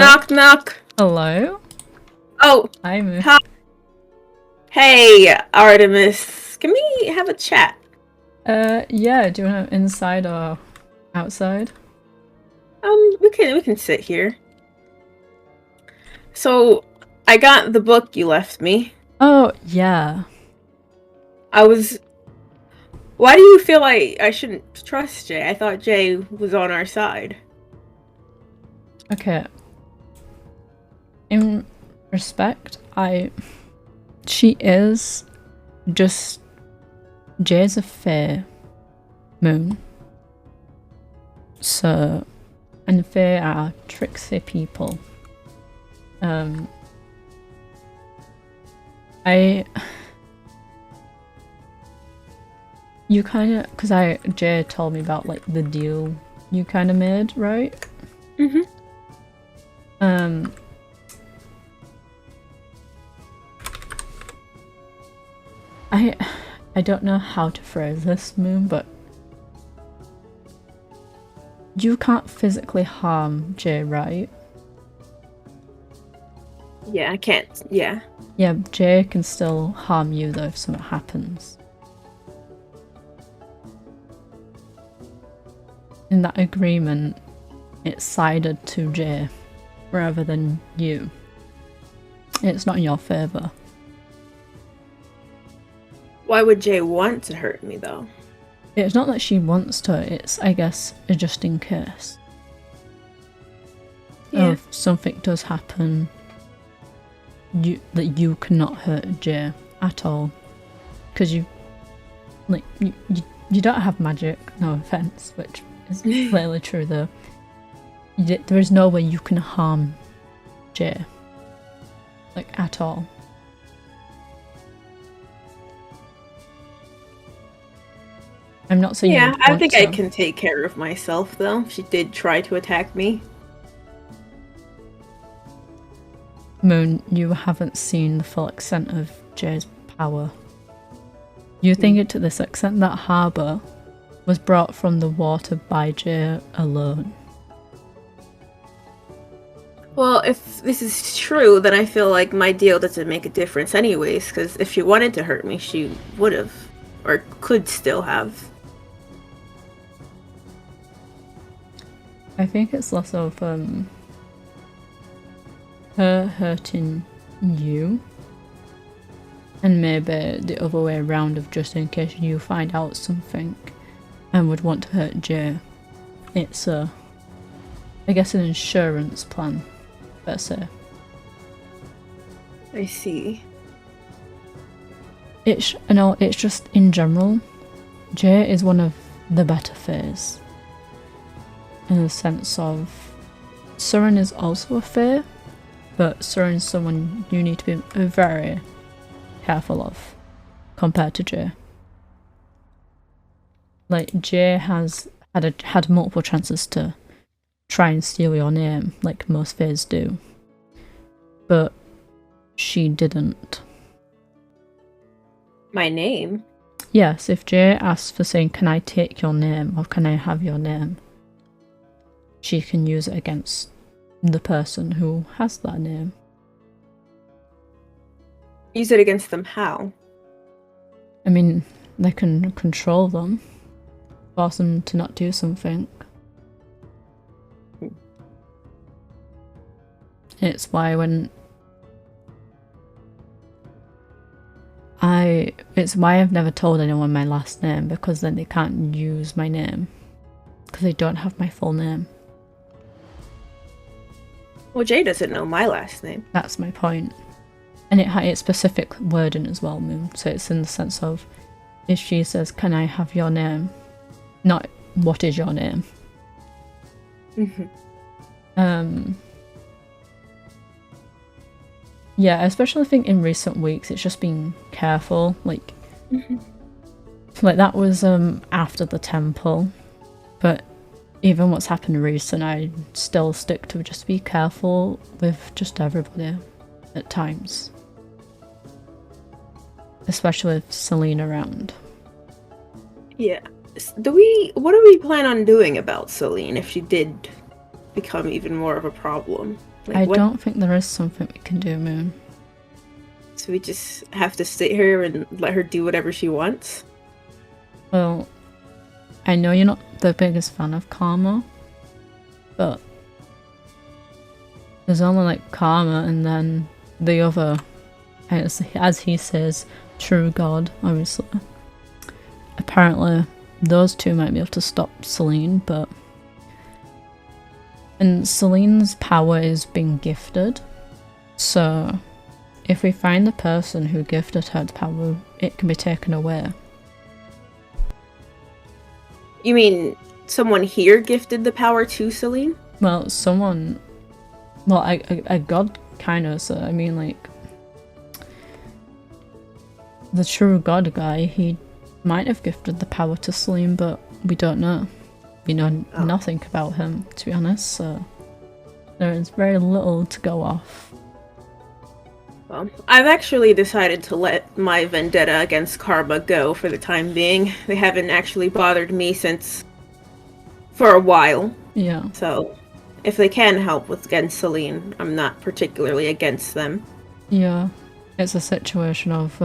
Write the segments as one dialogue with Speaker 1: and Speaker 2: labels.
Speaker 1: Knock, knock.
Speaker 2: Hello?
Speaker 1: Oh,
Speaker 2: I'm...
Speaker 1: hi. Hey, Artemis. Can we have a chat?
Speaker 2: Yeah, do you want to inside or outside?
Speaker 1: We can sit here. So, I got the book you left me.
Speaker 2: Oh, yeah.
Speaker 1: Why do you feel like I shouldn't trust Jay? I thought Jay was on our side.
Speaker 2: Okay. In respect, she is just... Jay's a fair moon. So... And fae are tricksy people. You kinda... Because Jay told me about, like, the deal you kinda made, right?
Speaker 1: Mm-hmm.
Speaker 2: I don't know how to phrase this, Moon, but you can't physically harm Jay, right?
Speaker 1: Yeah, I can't. Yeah.
Speaker 2: Yeah, Jay can still harm you though if something happens. In that agreement, it's sided to Jay rather than you. It's not in your favour.
Speaker 1: Why would Jay want to hurt me, though?
Speaker 2: It's not that she wants to, it's, I guess, a just in case.
Speaker 1: Yeah.
Speaker 2: If something does happen, that you cannot hurt Jay at all. Because you don't have magic, no offence, which is clearly true though. There is no way you can harm Jay. Like, at all. I'm not saying.
Speaker 1: Yeah, I think I can take care of myself, though. She did try to attack me.
Speaker 2: Moon, you haven't seen the full extent of Jay's power. You think it to this extent that harbour was brought from the water by Jay alone.
Speaker 1: Well, if this is true, then I feel like my deal doesn't make a difference anyways, because if she wanted to hurt me, she would have. Or could still have.
Speaker 2: I think it's less of her hurting you, and maybe the other way around of just in case you find out something and would want to hurt Jay. It's I guess an insurance plan, per se.
Speaker 1: I see.
Speaker 2: It's just in general, Jay is one of the better faes. In the sense of, Surin is also a fae, but Surin's someone you need to be very careful of, compared to Jay. Like, Jay has had multiple chances to try and steal your name, like most faes do, but she didn't.
Speaker 1: My name?
Speaker 2: Yes, if Jay asks for saying, can I take your name, or can I have your name, she can use it against the person who has that name.
Speaker 1: Use it against them how?
Speaker 2: I mean, they can control them, force them to not do something. It's why it's why I've never told anyone my last name, because then they can't use my name, because they don't have my full name.
Speaker 1: Well, Jay doesn't know my last name.
Speaker 2: That's my point. And it's specific wording as well, Moon. So it's in the sense of, if she says, can I have your name? Not, what is your name?
Speaker 1: Mm-hmm.
Speaker 2: Yeah, especially I think in recent weeks, it's just been careful. Like, like that was after the temple. But even what's happened recent, I still stick to just be careful with just everybody at times. Especially with Celine around.
Speaker 1: Yeah. What do we plan on doing about Celine if she did become even more of a problem?
Speaker 2: I
Speaker 1: what?
Speaker 2: don't think there is something we can do, Moon.
Speaker 1: So we just have to sit here and let her do whatever she wants?
Speaker 2: Well, I know you're not the biggest fan of Karma, but there's only like Karma and then the other, as he says, true God, obviously. Apparently, those two might be able to stop Selene, but... And Selene's power is being gifted, so if we find the person who gifted her the power, it can be taken away.
Speaker 1: You mean someone here gifted the power to Selene?
Speaker 2: Well, someone... Well, a god, kind of, so I mean, like... The true god guy, he might have gifted the power to Selene, but we don't know. We know nothing about him, to be honest, so... There is very little to go off.
Speaker 1: Well, I've actually decided to let my vendetta against Karma go for the time being. They haven't actually bothered me for a while.
Speaker 2: Yeah.
Speaker 1: So, if they can help against Selene, I'm not particularly against them.
Speaker 2: Yeah. It's a situation of,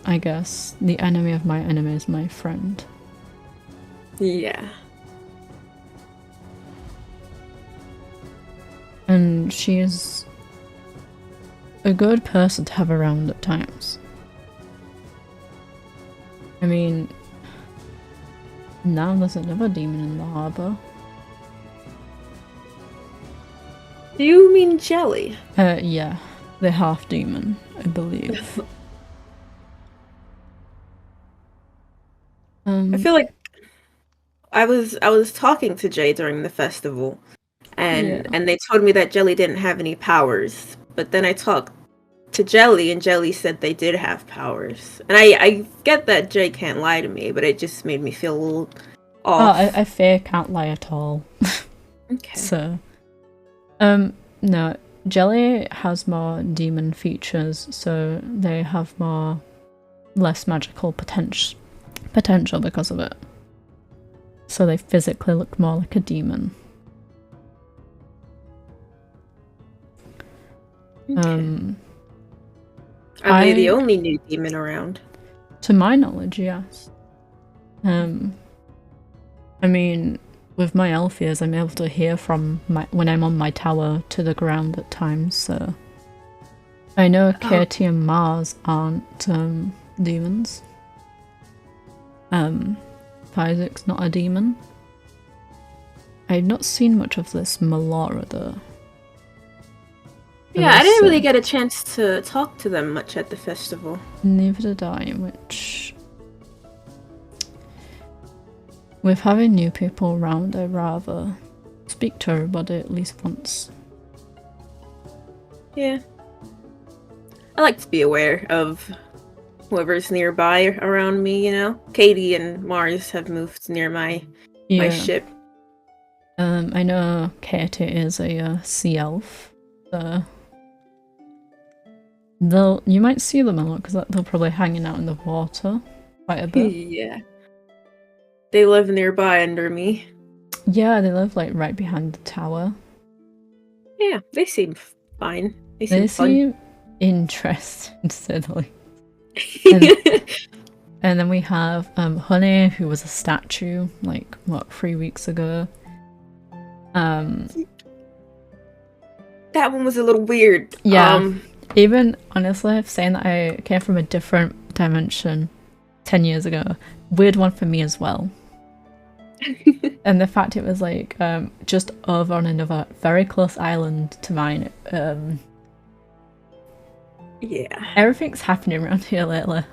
Speaker 2: I guess, the enemy of my enemy is my friend.
Speaker 1: Yeah.
Speaker 2: And she is a good person to have around at times. I mean, now there's another demon in the harbour.
Speaker 1: Do you mean Jelly?
Speaker 2: Yeah. The half demon, I believe.
Speaker 1: I feel like I was talking to Jay during the festival, and they told me that Jelly didn't have any powers. But then I talked to Jelly, and Jelly said they did have powers. And I get that Jay can't lie to me, but it just made me feel a little off.
Speaker 2: Oh, I fear can't lie at all.
Speaker 1: Okay.
Speaker 2: So, no, Jelly has more demon features, so they have less magical potential because of it. So they physically look more like a demon.
Speaker 1: Okay. Are they the only new demon around?
Speaker 2: To my knowledge, yes. I mean, with my elf ears, I'm able to hear from when I'm on my tower to the ground at times, so... I know Katie and Mars aren't demons. Isaac's not a demon. I've not seen much of this Melora, though.
Speaker 1: Yeah, I didn't really get a chance to talk to them much at the festival.
Speaker 2: Neither did I, which... With having new people around, I'd rather speak to everybody at least once.
Speaker 1: Yeah. I like to be aware of whoever's nearby around me, you know? Katie and Mars have moved near my ship.
Speaker 2: I know Katie is a sea elf, so... You might see them a lot, because they're probably hanging out in the water quite a bit.
Speaker 1: Yeah. They live nearby under me.
Speaker 2: Yeah, they live, like, right behind the tower.
Speaker 1: Yeah, they seem fine. They
Speaker 2: seem interesting, to say the least. And then we have Honey, who was a statue, like, 3 weeks ago.
Speaker 1: That one was a little weird.
Speaker 2: Yeah. Even, honestly, saying that I came from a different dimension 10 years ago, weird one for me as well. And the fact it was, like, just over on another very close island to mine.
Speaker 1: Yeah.
Speaker 2: Everything's happening around here lately.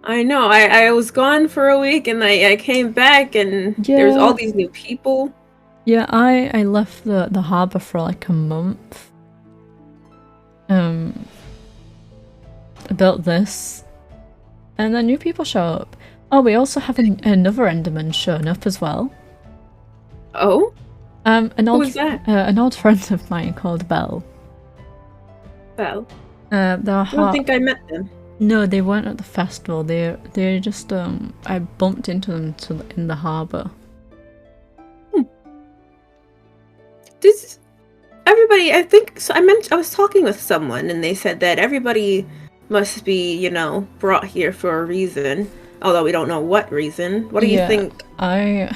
Speaker 1: I know, I was gone for a week, and I came back, and there's all these new people.
Speaker 2: Yeah, I left the harbour for, like, a month. I built this, and then new people show up. Oh, we also have another Enderman showing up as well.
Speaker 1: Oh?
Speaker 2: Who
Speaker 1: was that?
Speaker 2: An old friend of mine called Belle.
Speaker 1: Belle? I don't think I met them.
Speaker 2: No, they weren't at the festival. They're just I bumped into them in the harbour.
Speaker 1: everybody, I think so. I was talking with someone, and they said that everybody must be, brought here for a reason. Although we don't know what reason. What do you think?
Speaker 2: I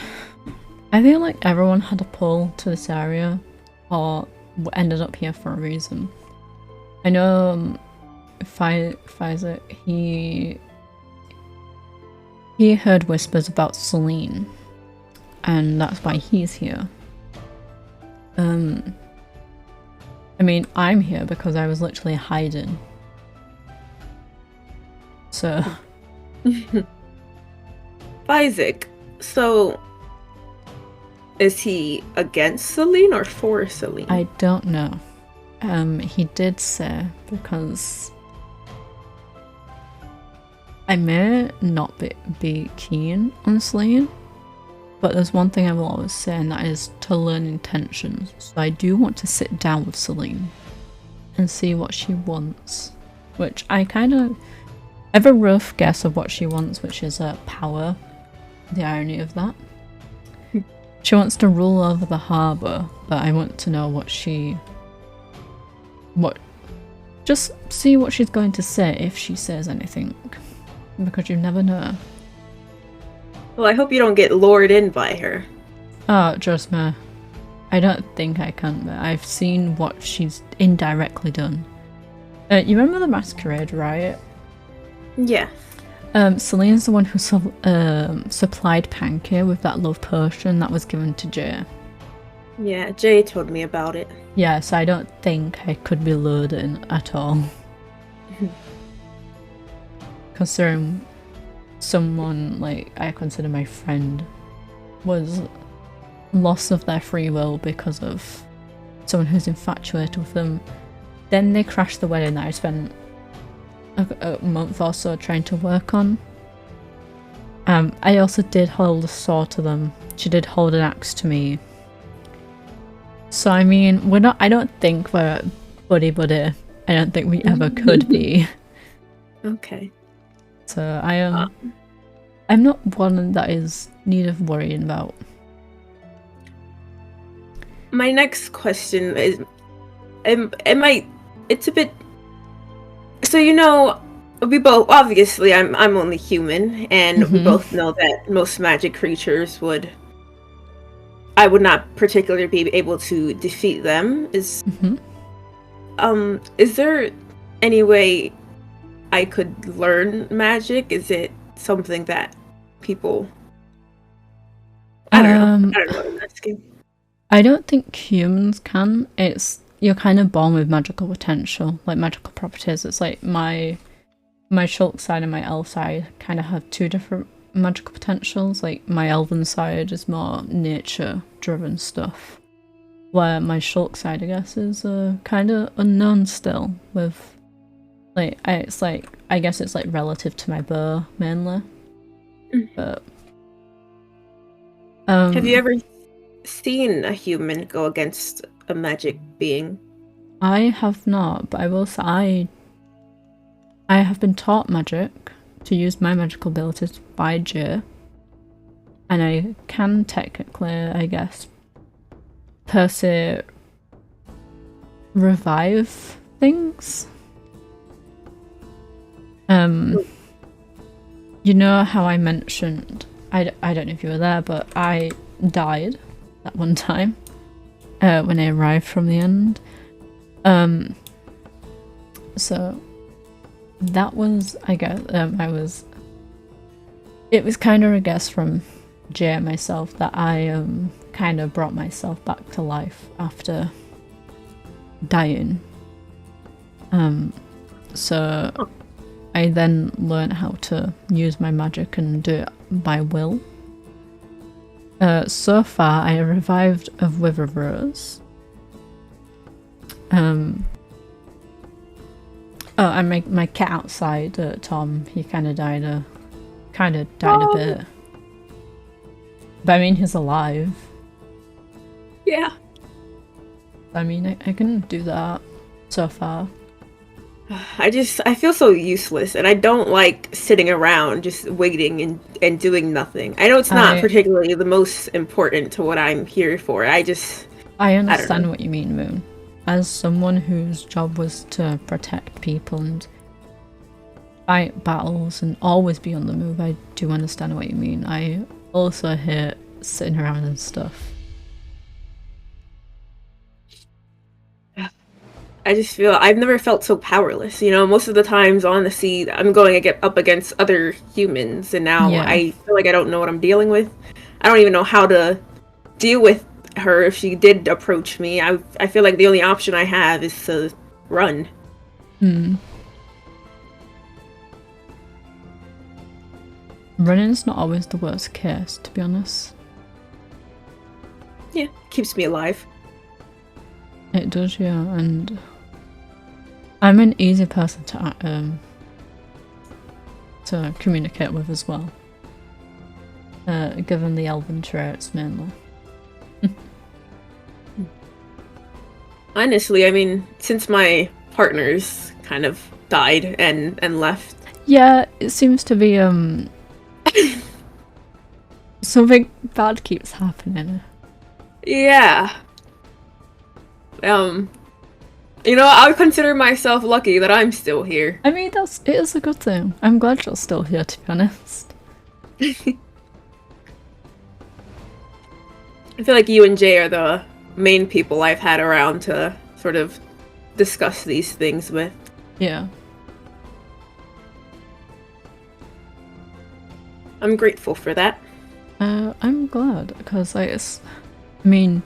Speaker 2: feel like everyone had a pull to this area, or ended up here for a reason. I know Pfizer, he heard whispers about Selene, and that's why he's here. I mean, I'm here because I was literally hiding. So...
Speaker 1: Isaac, so is he against Selene or for Selene?
Speaker 2: I don't know. He did say, because I may not be keen on Selene, but there's one thing I will always say, and that is to learn intentions. So I do want to sit down with Selene and see what she wants, which I have a rough guess of what she wants, which is power. The irony of that. She wants to rule over the harbour, but I want to know just see what she's going to say if she says anything, because you never know.
Speaker 1: Well, I hope you don't get lured in by her.
Speaker 2: Oh, trust me. I don't think I can, but I've seen what she's indirectly done. You remember the Masquerade riot?
Speaker 1: Yeah.
Speaker 2: Selene's the one who supplied Pancake with that love potion that was given to Jay.
Speaker 1: Yeah, Jay told me about it.
Speaker 2: Yeah, so I don't think I could be lured in at all. Considering someone like I consider my friend was lost of their free will because of someone who's infatuated with them. Then they crashed the wedding that I spent a month or so trying to work on. I also did hold a sword to them. She did hold an axe to me. So I mean, I don't think we're buddy. I don't think we ever could be.
Speaker 1: Okay.
Speaker 2: So I'm not one that is need of worrying about.
Speaker 1: My next question is, it's a bit. So we both obviously I'm only human, and we both know that most magic creatures I would not particularly be able to defeat them. Is there any way I could learn magic? Is it something that people? I don't know what I'm asking.
Speaker 2: I don't think humans can. You're kind of born with magical potential, like magical properties. It's like my Shulk side and my elf side kind of have two different magical potentials. Like my elven side is more nature-driven stuff, where my Shulk side, I guess, is kind of unknown still. With I guess it's like relative to my bow mainly. But
Speaker 1: have you ever seen a human go against a magic being?
Speaker 2: I have not, but I will say I have been taught magic to use my magical abilities by Jay, and I can technically, I guess, per se, revive things. You know how I mentioned, I don't know if you were there, but I died that one time when I arrived from the end. So that was, I guess, it was kind of a guess from Jay and myself that I kind of brought myself back to life after dying. So I then learned how to use my magic and do it by will. So far, I revived a Wither Rose. And my cat outside, Tom, he kind of died a bit. But I mean, he's alive.
Speaker 1: Yeah.
Speaker 2: I mean, I can do that so far.
Speaker 1: I feel so useless, and I don't like sitting around just waiting and doing nothing. I know it's not particularly the most important to what I'm here for. I understand
Speaker 2: what you mean, Moon. as someone whose job was to protect people and fight battles and always be on the move, I do understand what you mean. I also hate sitting around and stuff.
Speaker 1: I just feel I've never felt so powerless. You know, most of the times on the sea, I'm going up against other humans, and now I feel like I don't know what I'm dealing with. I don't even know how to deal with her if she did approach me. I feel like the only option I have is to run.
Speaker 2: Running's not always the worst case, to be honest.
Speaker 1: Yeah, keeps me alive.
Speaker 2: It does, yeah, and I'm an easy person to communicate with as well. Given the elven traits mainly.
Speaker 1: Honestly, I mean, since my partners kind of died and left.
Speaker 2: Yeah, it seems to be something bad keeps happening.
Speaker 1: Yeah. You know, I would consider myself lucky that I'm still here.
Speaker 2: I mean, it is a good thing. I'm glad you're still here, to be honest.
Speaker 1: I feel like you and Jay are the main people I've had around to sort of discuss these things with.
Speaker 2: Yeah.
Speaker 1: I'm grateful for that.
Speaker 2: I'm glad, because I mean,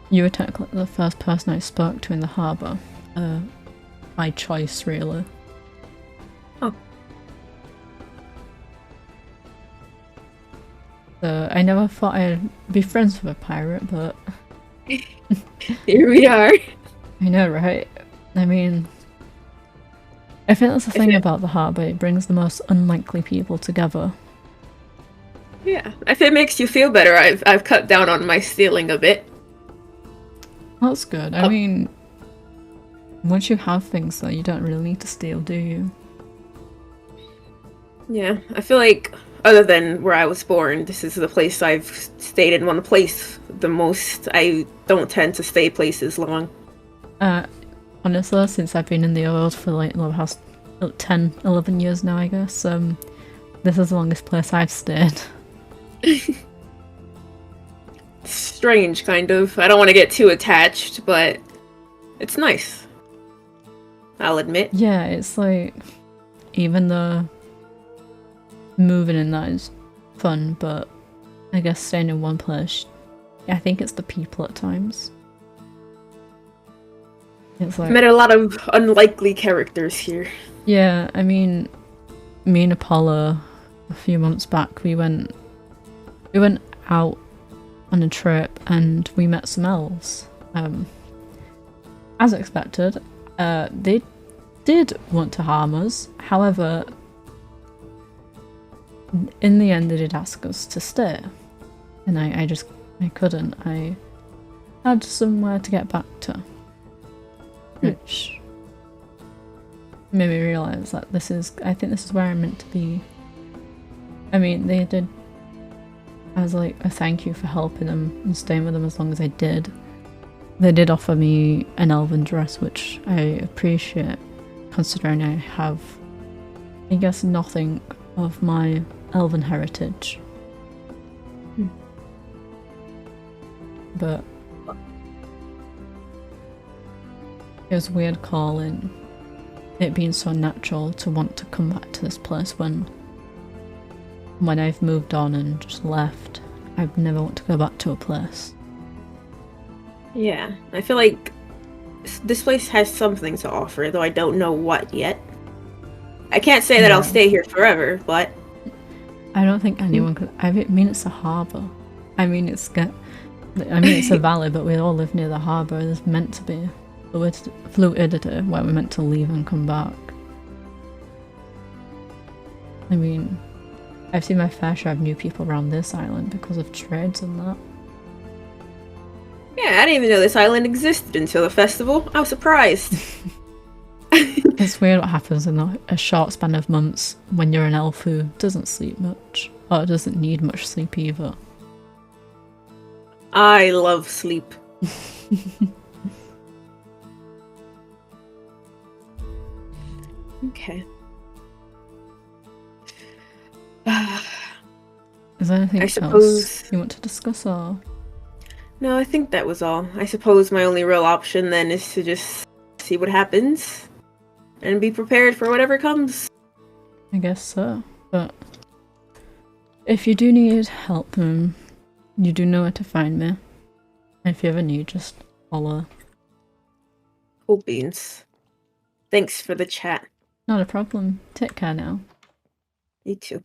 Speaker 2: you were technically the first person I spoke to in the harbour. By choice, really.
Speaker 1: Oh.
Speaker 2: I never thought I'd be friends with a pirate, but...
Speaker 1: Here we are.
Speaker 2: I know, right? I mean... I think that's the thing about the harbour, it brings the most unlikely people together.
Speaker 1: Yeah, if it makes you feel better, I've cut down on my stealing a bit.
Speaker 2: That's good. I mean, once you have things though, you don't really need to steal, do you?
Speaker 1: Yeah, I feel like, other than where I was born, this is the place I've stayed in one place the most. I don't tend to stay places long.
Speaker 2: Honestly, since I've been in the world for like 10, 11 years now, I guess, this is the longest place I've stayed.
Speaker 1: Strange, kind of. I don't want to get too attached, but it's nice. I'll admit.
Speaker 2: Yeah, it's like, even though moving in that is fun, but I guess staying in one place, I think it's the people at times. It's like,
Speaker 1: met a lot of unlikely characters here.
Speaker 2: Yeah, I mean, me and Apollo, a few months back, we went out on a trip and we met some elves. As expected, they did want to harm us. However, in the end they did ask us to stay. And I couldn't. I had somewhere to get back to. Which made me realise that I think this is where I'm meant to be. I mean, they did, as like a thank you for helping them and staying with them as long as I did. They did offer me an elven dress, which I appreciate, considering I have, I guess, nothing of my elven heritage. But it was weird calling it being so natural to want to come back to this place when I've moved on and just left. I'd never want to go back to a place.
Speaker 1: Yeah, I feel like this place has something to offer, though I don't know what yet. I can't say that I'll stay here forever, but...
Speaker 2: I don't think anyone could... I mean, it's a harbour. I mean, it's a valley, but we all live near the harbour. There's meant to be fluidity where we're meant to leave and come back. I mean, I've seen my fair share of new people around this island because of trades and that.
Speaker 1: Yeah, I didn't even know this island existed until the festival. I was surprised.
Speaker 2: It's weird what happens in a short span of months when you're an elf who doesn't sleep much, or doesn't need much sleep either.
Speaker 1: I love sleep. Okay.
Speaker 2: Is there anything else you want to discuss, or?
Speaker 1: No, I think that was all. I suppose my only real option then is to just see what happens and be prepared for whatever comes.
Speaker 2: I guess so, but if you do need help, you do know where to find me. If you ever need, just holler.
Speaker 1: Cool beans. Thanks for the chat.
Speaker 2: Not a problem. Take care now.
Speaker 1: You too.